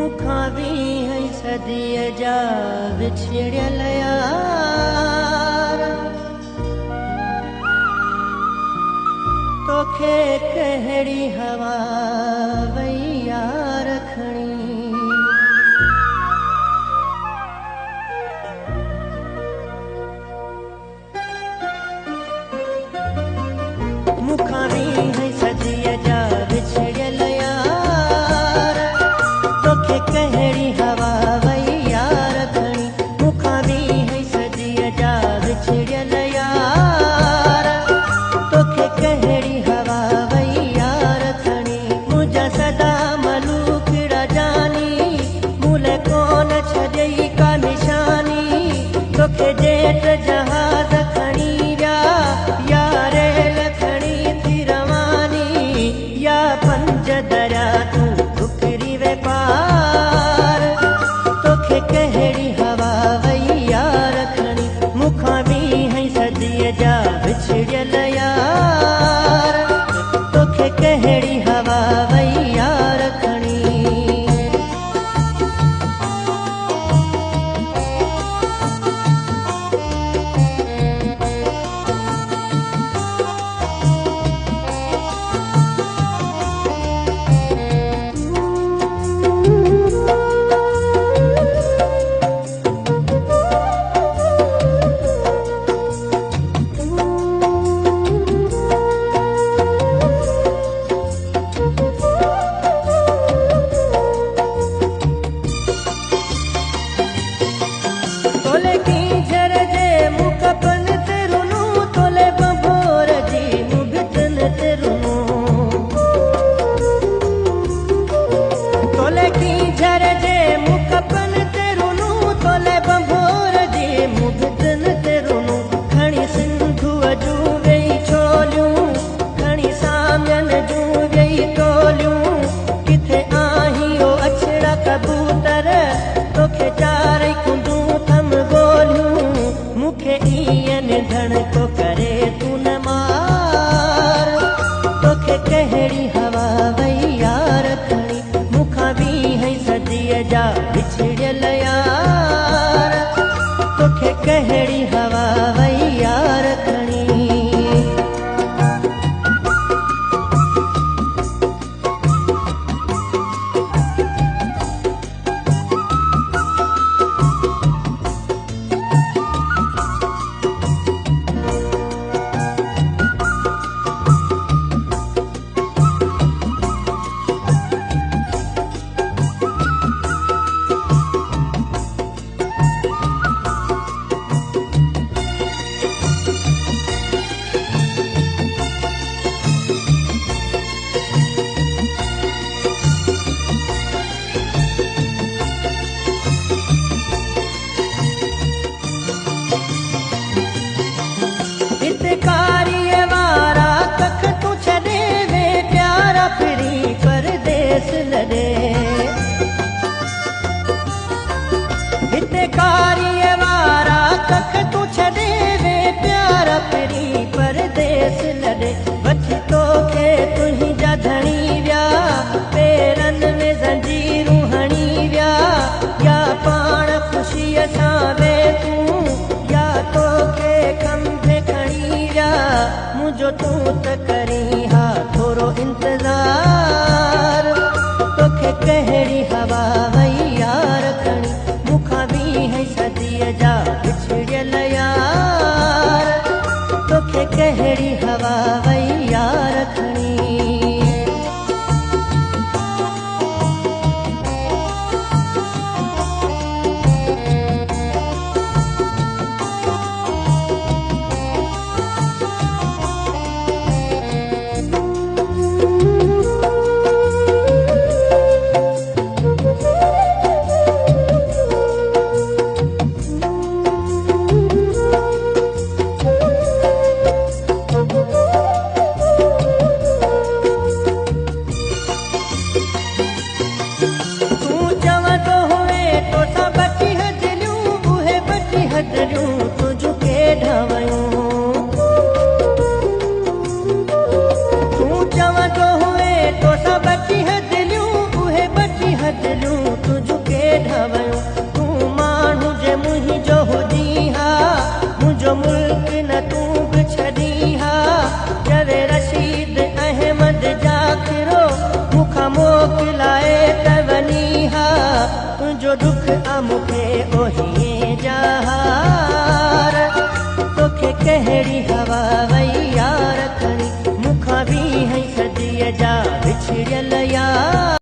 मुखां वीह सदीअ जा विछड़ियल यार, तोखे कहिड़ी हवा वई यार खणी। मुखां वीह सदीअ जा विछड़ियल यार, तोखे कहिड़ी हवा वई यार खणी। मुखां वीह सदीअ जा विछड़ियल यार, तोखे कहिड़ी हवा वई यार खणी। मुंहिंजा सदा मलूकड़ा जानी, मूले कोन छॾई का निशानी। तोखे जेठ जहाज़ खणी विया यारे लखणी थी रवानी, या पंज दरिया तूं ठुकरी वे पार। तोखे कहिड़ी हवा वई यार खणी। मुखां वीह सदीअ जा विछड़ियल यार, तोखे कहिड़ी हवा वई यार खणी। तोले कीझर जे मुकपन ते रुनू, तोले बंभोर जी मुभितन ते रुनू। तोले कीझर जे मुकपन ते रुनू, तोले बंभोर जी मुभितन ते रुनू। खणी सिंधुअ जूं वेई छोलियूं, खणी सामन जूं वेई टोलियूं। किथे आहीं ओ अछड़ा कबूतर, तोखे चारई कुंडूं थम ॻोल्हियूं। मूंखे ईअं निंढण थो करे तूं न मार। तोखे कहिड़ी हवा वई यार खणी। मुखां वीह सदीअ जा विछड़ियल यार, तोखे कहिड़ी हवा वई यार खणी। हितकारीअ वारा कख तूं छॾे वे प्यारा फिरी परदेस लॾे। हितकारीअ वारा कख तूं छॾे वे प्यारा फिरी परदेस लॾे। वठी तोखे तुंहिंजा धणी विया, पेरनि में ज़ंजीरूं हणी विया। या पाण ख़ुशीअ सां वे तूं, या तोखे खंभे खणी विया। मुंहिंजो तूं त करीं हा थोरो इंतज़ार। तोखे कहिड़ी हवा वई यार खणी। मुखां वीह सदीअ जा विछड़ियल यार, तोखे कहिड़ी हवा वई यार खणी। मुंहिंजो मुल्क न तूं बि छॾी हा चवे रशीद अहमद जाकिरो मूंखां मोकिलाए त वञी हा तुंहिंजो दुख आ मूंखे ओहिए जहार तोखे कहिड़ी हवा वई यार खणी मूंखां बि हई सदीअ जा विछड़ियल